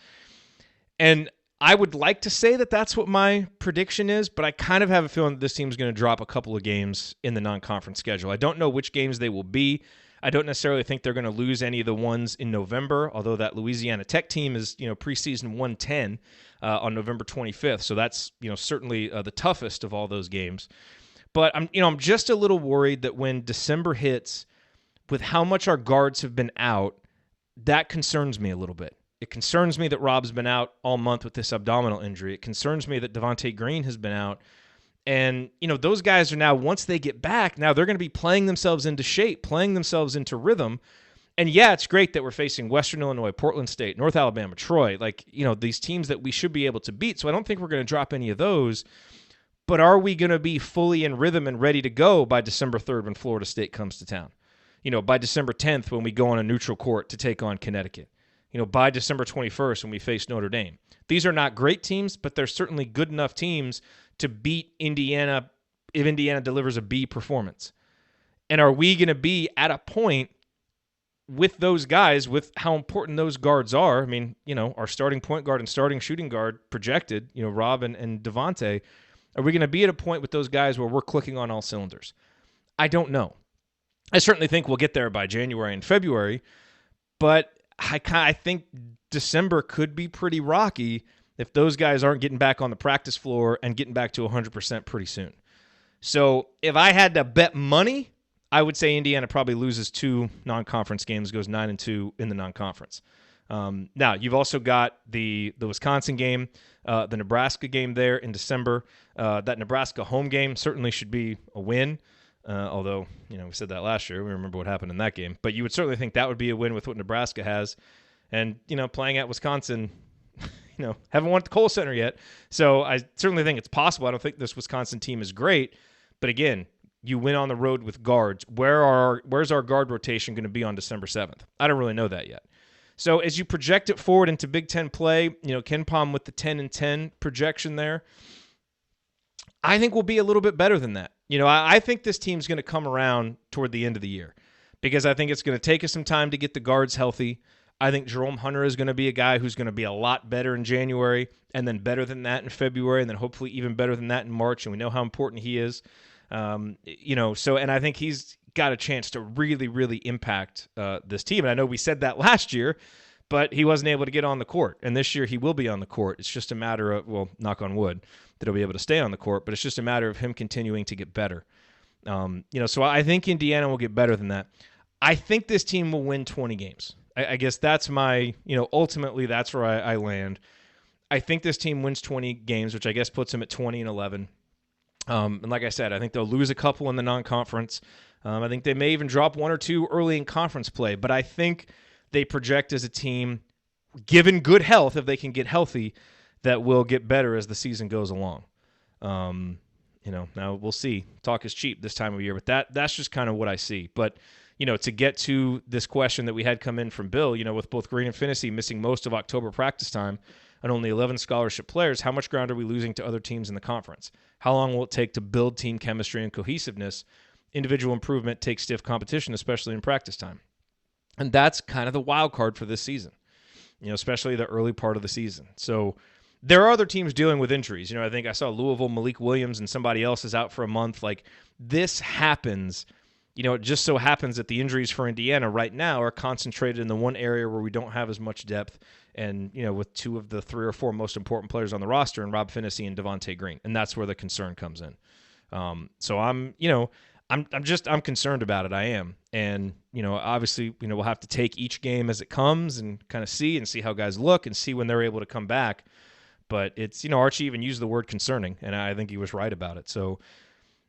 And I would like to say that that's what my prediction is, but I kind of have a feeling that this team's going to drop a couple of games in the non-conference schedule. I don't know which games they will be. I don't necessarily think they're going to lose any of the ones in November, although that Louisiana Tech team is, preseason 110 on November 25th. So that's, certainly the toughest of all those games. But I'm just a little worried that when December hits, with how much our guards have been out, that concerns me a little bit. It concerns me that Rob's been out all month with this abdominal injury. It concerns me that Devontae Green has been out. And, those guys are now, once they get back, now they're going to be playing themselves into shape, playing themselves into rhythm. And, yeah, it's great that we're facing Western Illinois, Portland State, North Alabama, Troy, these teams that we should be able to beat. So I don't think we're going to drop any of those. But are we going to be fully in rhythm and ready to go by December 3rd when Florida State comes to town? By December 10th when we go on a neutral court to take on Connecticut? By December 21st when we face Notre Dame. These are not great teams, but they're certainly good enough teams to beat Indiana if Indiana delivers a B performance. And are we going to be at a point with those guys, with how important those guards are? I mean, our starting point guard and starting shooting guard projected, Rob and Devontae, are we going to be at a point with those guys where we're clicking on all cylinders? I don't know. I certainly think we'll get there by January and February, but I think December could be pretty rocky if those guys aren't getting back on the practice floor and getting back to 100% pretty soon. So if I had to bet money, I would say Indiana probably loses 2 non-conference games, goes 9-2 in the non-conference. Now, you've also got the Wisconsin game, the Nebraska game there in December. That Nebraska home game certainly should be a win. Although, we said that last year. We remember what happened in that game. But you would certainly think that would be a win with what Nebraska has. And, playing at Wisconsin, haven't won at the Kohl Center yet. So I certainly think it's possible. I don't think this Wisconsin team is great. But again, you win on the road with guards. Where's our guard rotation going to be on December 7th? I don't really know that yet. So as you project it forward into Big Ten play, Ken Pom with the 10-10 projection there, I think we'll be a little bit better than that. I think this team's going to come around toward the end of the year because I think it's going to take us some time to get the guards healthy. I think Jerome Hunter is going to be a guy who's going to be a lot better in January and then better than that in February and then hopefully even better than that in March. And we know how important he is. And I think he's got a chance to really, really impact this team. And I know we said that last year, but he wasn't able to get on the court. And this year he will be on the court. It's just a matter of, well, knock on wood, that he'll be able to stay on the court, but it's just a matter of him continuing to get better. So I think Indiana will get better than that. I think this team will win 20 games. I guess that's my, ultimately that's where I land. I think this team wins 20 games, which I guess puts them at 20-11. And like I said, I think they'll lose a couple in the non-conference. I think they may even drop one or two early in conference play, but I think they project as a team, given good health, if they can get healthy, that will get better as the season goes along. Now we'll see. Talk is cheap this time of year, but that's just kind of what I see. But to get to this question that we had come in from Bill, with both Green and Finney missing most of October practice time and only 11 scholarship players, how much ground are we losing to other teams in the conference? How long will it take to build team chemistry and cohesiveness? Individual improvement takes stiff competition, especially in practice time. And that's kind of the wild card for this season, especially the early part of the season. So there are other teams dealing with injuries. I think I saw Louisville, Malik Williams, and somebody else is out for a month. Like, this happens. It just so happens that the injuries for Indiana right now are concentrated in the one area where we don't have as much depth and, with two of the three or four most important players on the roster and Rob Finney and Devontae Green. And that's where the concern comes in. So I'm concerned about it. I am. And, obviously, we'll have to take each game as it comes and kind of see how guys look and see when they're able to come back. But it's, Archie even used the word concerning, and I think he was right about it. So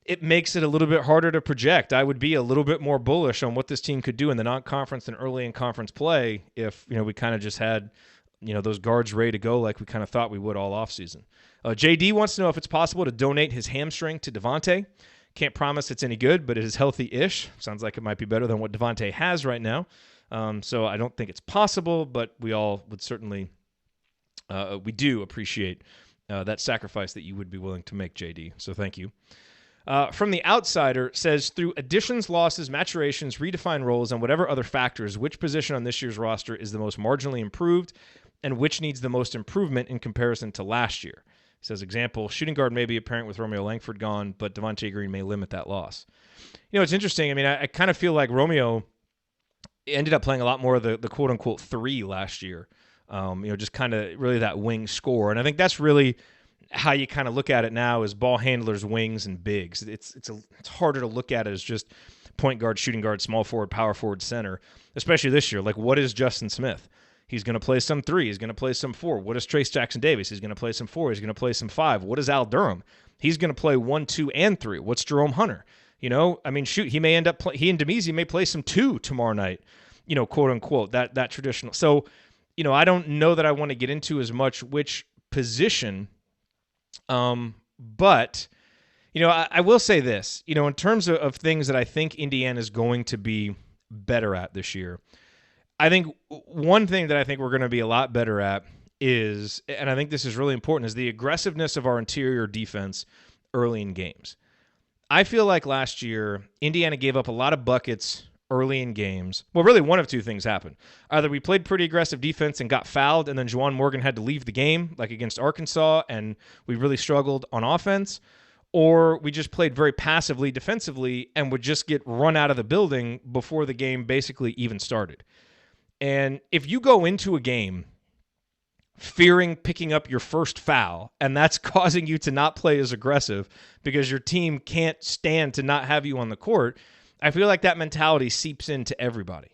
it makes it a little bit harder to project. I would be a little bit more bullish on what this team could do in the non-conference and early in conference play if, we kind of just had, those guards ready to go like we kind of thought we would all offseason. JD wants to know if it's possible to donate his hamstring to Devontae. Can't promise it's any good, but it is healthy-ish. Sounds like it might be better than what Devontae has right now. So I don't think it's possible, but we all would certainly we do appreciate that sacrifice that you would be willing to make, JD. So thank you. From the Outsider says, through additions, losses, maturations, redefined roles, and whatever other factors, which position on this year's roster is the most marginally improved and which needs the most improvement in comparison to last year? He says, example, shooting guard may be apparent with Romeo Langford gone, but Devontae Green may limit that loss. It's interesting. I mean, I kind of feel like Romeo ended up playing a lot more of the quote-unquote 3 last year, just kind of really that wing score. And I think that's really how you kind of look at it now is ball handlers, wings, and bigs. It's harder to look at it as just point guard, shooting guard, small forward, power forward, center, especially this year. Like, what is Justin Smith? He's going to play some 3. He's going to play some 4. What is Trace Jackson Davis? He's going to play some 4. He's going to play some 5. What is Al Durham? He's going to play 1, 2, and 3. What's Jerome Hunter? He may end up he and Demezi may play some 2 tomorrow night, quote unquote, that traditional. So, I don't know that I want to get into as much which position, but, I will say this, in terms of things that I think Indiana is going to be better at this year. I think one thing that I think we're going to be a lot better at is, and I think this is really important, is the aggressiveness of our interior defense early in games. I feel like last year, Indiana gave up a lot of buckets early in games. Well, really one of two things happened. Either we played pretty aggressive defense and got fouled, and then Juwan Morgan had to leave the game, like against Arkansas, and we really struggled on offense, or we just played very passively defensively and would just get run out of the building before the game basically even started. And if you go into a game fearing picking up your first foul, and that's causing you to not play as aggressive because your team can't stand to not have you on the court, I feel like that mentality seeps into everybody.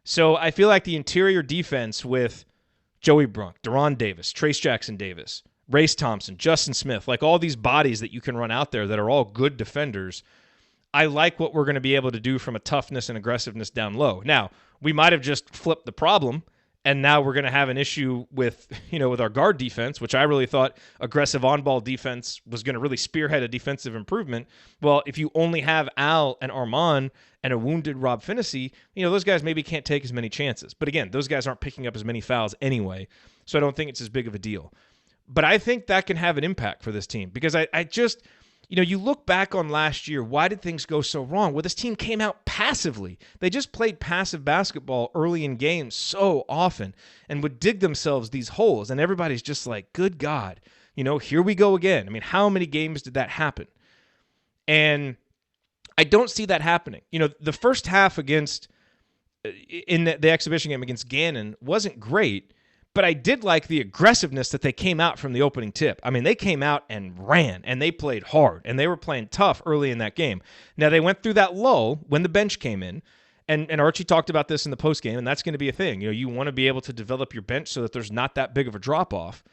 So I feel like the interior defense with Joey Brunk, Deron Davis, Trace Jackson Davis, Race Thompson, Justin Smith, like all these bodies that you can run out there that are all good defenders, I like what we're going to be able to do from a toughness and aggressiveness down low. Now, we might have just flipped the problem And now we're going to have an issue with, with our guard defense, which I really thought aggressive on-ball defense was going to really spearhead a defensive improvement. Well, if you only have Al and Armand and a wounded Rob Finney, those guys maybe can't take as many chances. But again, those guys aren't picking up as many fouls anyway, so I don't think it's as big of a deal. But I think that can have an impact for this team because I just, you look back on last year, why did things go so wrong? Well, this team came out passively. They just played passive basketball early in games so often and would dig themselves these holes. And everybody's just like, good God, here we go again. I mean, how many games did that happen? And I don't see that happening. The first half against, in the exhibition game against Gannon wasn't great, but I did like the aggressiveness that they came out from the opening tip. I mean, they came out and ran, and they played hard, and they were playing tough early in that game. Now, they went through that lull when the bench came in, and Archie talked about this in the postgame, and that's going to be a thing. You want to be able to develop your bench so that there's not that big of a drop-off.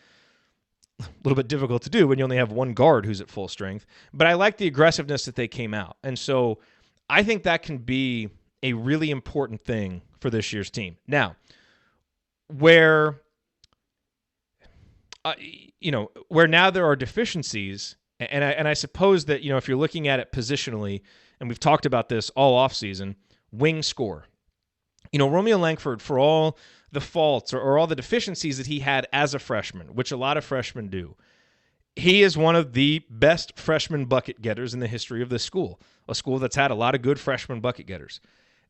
A little bit difficult to do when you only have one guard who's at full strength. But I like the aggressiveness that they came out. And so I think that can be a really important thing for this year's team. Now, where now there are deficiencies, and I suppose that, if you're looking at it positionally, and we've talked about this all offseason, wing score. Romeo Langford, for all the faults or all the deficiencies that he had as a freshman, which a lot of freshmen do, he is one of the best freshman bucket getters in the history of this school, a school that's had a lot of good freshman bucket getters.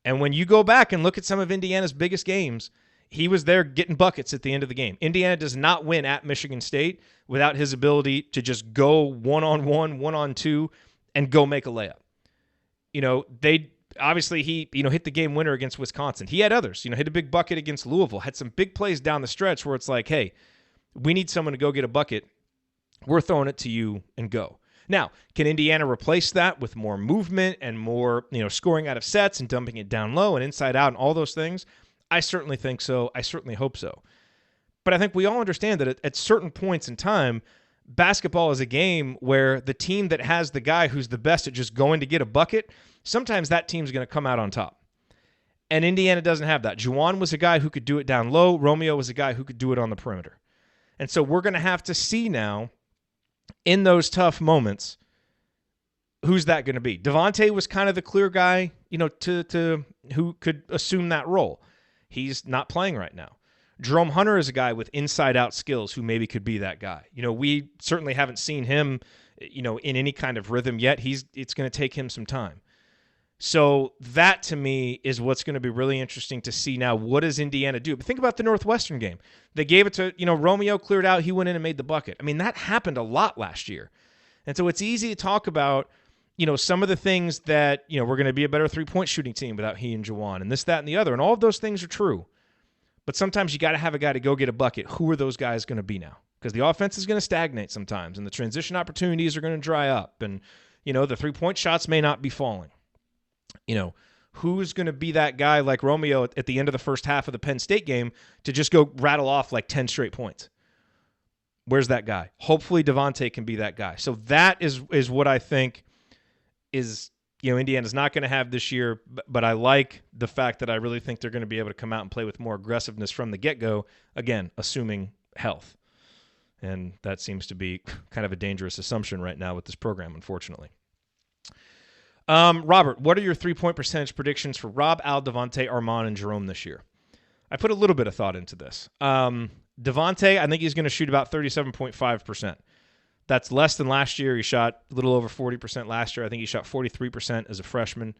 And when you go back and look at some of Indiana's biggest games, he was there getting buckets at the end of the game. Indiana does not win at Michigan State without his ability to just go one-on-one, one-on-two, and go make a layup. Obviously he, hit the game winner against Wisconsin. He had others, hit a big bucket against Louisville, had some big plays down the stretch where it's like, hey, we need someone to go get a bucket. We're throwing it to you and go. Now, can Indiana replace that with more movement and more, scoring out of sets and dumping it down low and inside out and all those things? I certainly think so. I certainly hope so. But I think we all understand that at certain points in time, basketball is a game where the team that has the guy who's the best at just going to get a bucket, sometimes that team's going to come out on top. And Indiana doesn't have that. Juwan was a guy who could do it down low. Romeo was a guy who could do it on the perimeter. And so we're going to have to see now in those tough moments, who's that going to be? Devontae was kind of the clear guy, to who could assume that role. He's not playing right now. Jerome Hunter is a guy with inside-out skills who maybe could be that guy. We certainly haven't seen him, in any kind of rhythm yet. It's going to take him some time. So that, to me, is what's going to be really interesting to see now. What does Indiana do? But think about the Northwestern game. They gave it to, Romeo cleared out. He went in and made the bucket. I mean, that happened a lot last year. And so it's easy to talk about, some of the things that, we're going to be a better three-point shooting team without he and Juwan and this, that, and the other. And all of those things are true. But sometimes you got to have a guy to go get a bucket. Who are those guys going to be now? Because the offense is going to stagnate sometimes, and the transition opportunities are going to dry up. And, the three-point shots may not be falling. Who's going to be that guy like Romeo at the end of the first half of the Penn State game to just go rattle off like 10 straight points? Where's that guy? Hopefully Devontae can be that guy. So that is what I think is, Indiana's not going to have this year, but I like the fact that I really think they're going to be able to come out and play with more aggressiveness from the get-go, again, assuming health. And that seems to be kind of a dangerous assumption right now with this program, unfortunately. Robert, what are your three-point percentage predictions for Rob, Al, Devontae, Armand, and Jerome this year? I put a little bit of thought into this. Devontae, I think he's going to shoot about 37.5%. That's less than last year. He shot a little over 40% last year. I think he shot 43% as a freshman.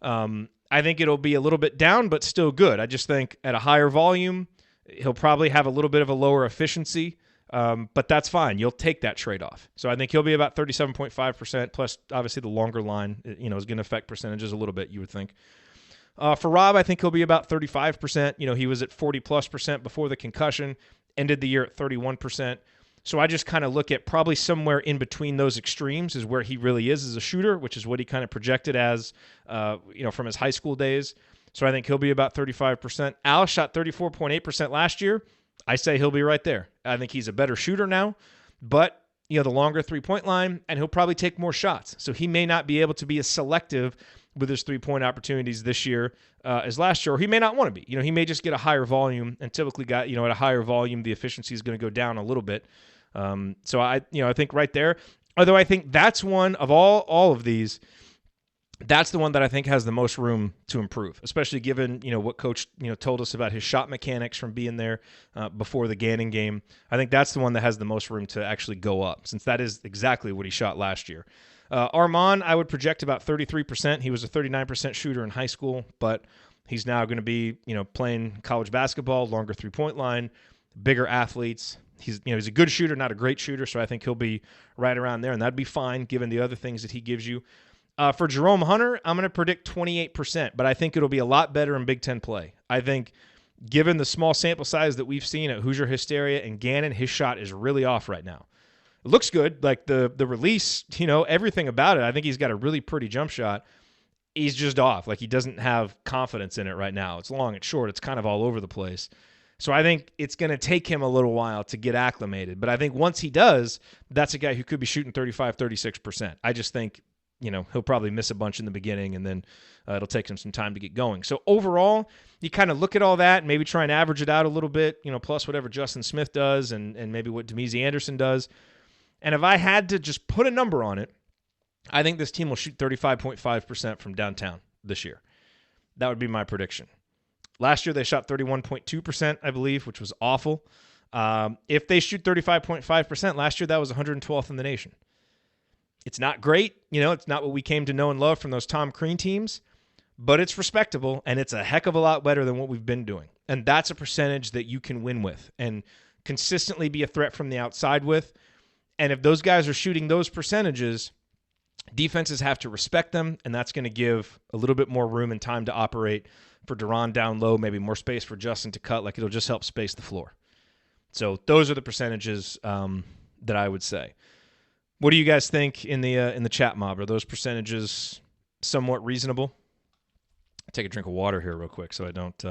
I think it'll be a little bit down, but still good. I just think at a higher volume, he'll probably have a little bit of a lower efficiency, but that's fine. You'll take that trade-off. So I think he'll be about 37.5%, plus obviously the longer line is going to affect percentages a little bit, you would think. For Rob, I think he'll be about 35%. He was at 40+% before the concussion, ended the year at 31%. So I just kind of look at probably somewhere in between those extremes is where he really is as a shooter, which is what he kind of projected as, from his high school days. So I think he'll be about 35%. Al shot 34.8% last year. I say he'll be right there. I think he's a better shooter now, but the longer three-point line, and he'll probably take more shots. So he may not be able to be as selective with his three-point opportunities this year as last year, or he may not want to be. He may just get a higher volume, and typically at a higher volume, the efficiency is going to go down a little bit. So I think right there, although I think that's one of all of these, that's the one that I think has the most room to improve, especially given, what Coach, told us about his shot mechanics from being there before the Gannon game. I think that's the one that has the most room to actually go up, since that is exactly what he shot last year. Armand, I would project about 33%. He was a 39% shooter in high school, but he's now going to be, playing college basketball, longer three-point line, bigger athletes. He's a good shooter, not a great shooter, so I think he'll be right around there, and that'd be fine given the other things that he gives you. For Jerome Hunter, I'm going to predict 28%, but I think it'll be a lot better in Big Ten play. I think given the small sample size that we've seen at Hoosier Hysteria and Gannon, his shot is really off right now. It looks good, like the release, everything about it. I think he's got a really pretty jump shot. He's just off. Like, he doesn't have confidence in it right now. It's long, it's short, it's kind of all over the place. So I think it's going to take him a little while to get acclimated. But I think once he does, that's a guy who could be shooting 35, 36%. I just think, he'll probably miss a bunch in the beginning, and then it'll take him some time to get going. So overall, you kind of look at all that and maybe try and average it out a little bit, plus whatever Justin Smith does and maybe what Demezy Anderson does. And if I had to just put a number on it, I think this team will shoot 35.5% from downtown this year. That would be my prediction. Last year, they shot 31.2%, I believe, which was awful. If they shoot 35.5%, last year that was 112th in the nation. It's not great. It's not what we came to know and love from those Tom Crean teams, but it's respectable, and it's a heck of a lot better than what we've been doing. And that's a percentage that you can win with and consistently be a threat from the outside with. And if those guys are shooting those percentages, defenses have to respect them, and that's going to give a little bit more room and time to operate for Deron down low, maybe more space for Justin to cut. Like, it'll just help space the floor. So those are the percentages that I would say. What do you guys think in the chat mob? Are those percentages somewhat reasonable? Take a drink of water here real quick so I don't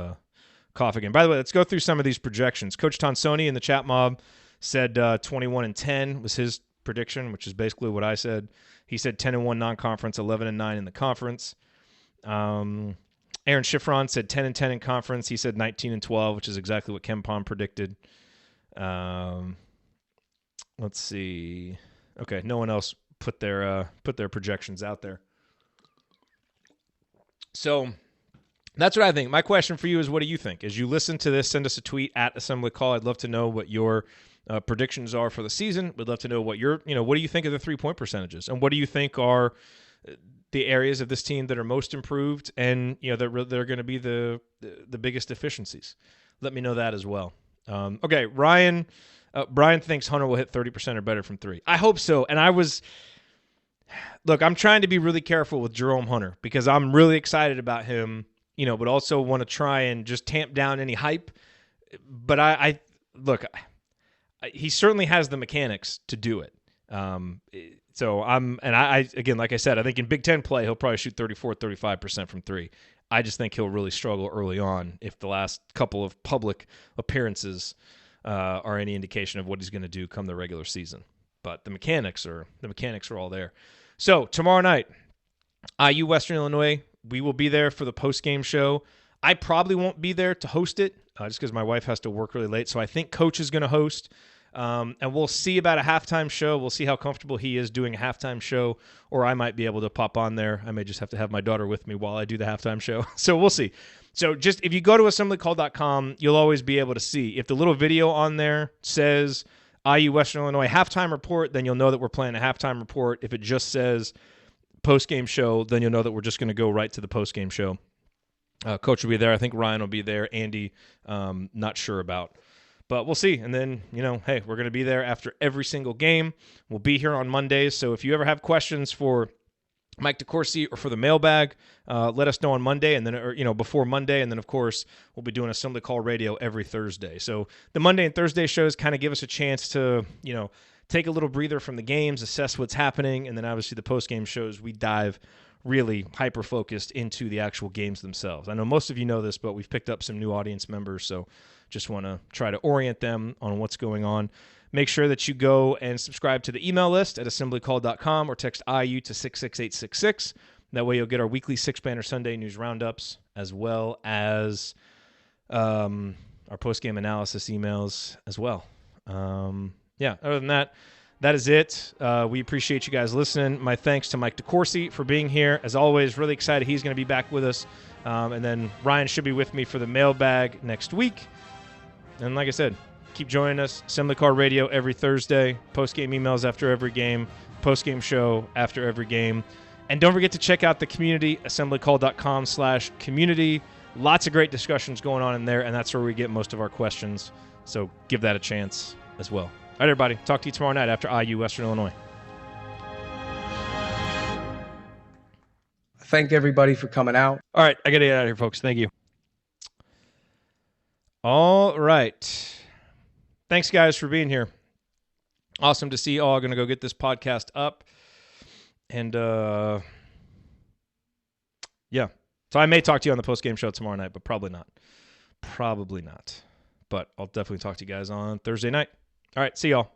cough again. By the way, let's go through some of these projections. Coach Tonsoni in the chat mob said 21-10 was his prediction, which is basically what I said. He said 10-1 non-conference, 11-9 in the conference. Aaron Schifron said 10-10 in conference. He said 19-12, which is exactly what Ken Pom predicted. Let's see. Okay, no one else put their projections out there. So that's what I think. My question for you is, what do you think? As you listen to this, send us a tweet at Assembly Call. I'd love to know what your predictions are for the season. We'd love to know what what do you think of the 3-point percentages, and what do you think are the areas of this team that are most improved, and they're going to be the biggest deficiencies. Let me know that as well. Okay, Brian thinks Hunter will hit 30% or better from three. I hope so. And I'm trying to be really careful with Jerome Hunter because I'm really excited about him, but also want to try and just tamp down any hype. But he certainly has the mechanics to do it. So again, like I said, I think in Big Ten play, he'll probably shoot 34-35% from three. I just think he'll really struggle early on if the last couple of public appearances are any indication of what he's going to do come the regular season. But the mechanics are all there. So tomorrow night, IU Western Illinois, we will be there for the post-game show. I probably won't be there to host it just because my wife has to work really late. So I think Coach is going to host. And we'll see about a halftime show. We'll see how comfortable he is doing a halftime show, or I might be able to pop on there. I may just have to have my daughter with me while I do the halftime show. So we'll see. So just if you go to assemblycall.com, you'll always be able to see. If the little video on there says IU Western Illinois halftime report, then you'll know that we're playing a halftime report. If it just says post-game show, then you'll know that we're just going to go right to the post-game show. Coach will be there. I think Ryan will be there. Andy, not sure about. But we'll see. And then, hey, we're going to be there after every single game. We'll be here on Mondays. So if you ever have questions for Mike Decourcy or for the mailbag, let us know on Monday and then, before Monday. And then, of course, we'll be doing Assembly Call Radio every Thursday. So the Monday and Thursday shows kind of give us a chance to, take a little breather from the games, assess what's happening. And then obviously the post-game shows, we dive really hyper-focused into the actual games themselves. I know most of you know this, but we've picked up some new audience members, so just want to try to orient them on what's going on. Make sure that you go and subscribe to the email list at assemblycall.com or text IU to 66866. That way you'll get our weekly Six Banner Sunday news roundups, as well as our post-game analysis emails as well. Other than that, that is it. We appreciate you guys listening. My thanks to Mike Decourcy for being here. As always, really excited he's going to be back with us. And then Ryan should be with me for the mailbag next week. And like I said, keep joining us. Assembly Call Radio every Thursday. Post-game emails after every game. Post-game show after every game. And don't forget to check out the community, assemblycall.com/community. Lots of great discussions going on in there, and that's where we get most of our questions. So give that a chance as well. All right, everybody. Talk to you tomorrow night after IU Western Illinois. Thank everybody for coming out. All right, I got to get out of here, folks. Thank you. All right. Thanks, guys, for being here. Awesome to see you all. Going to go get this podcast up. And, So I may talk to you on the post-game show tomorrow night, but probably not. Probably not. But I'll definitely talk to you guys on Thursday night. All right, see y'all.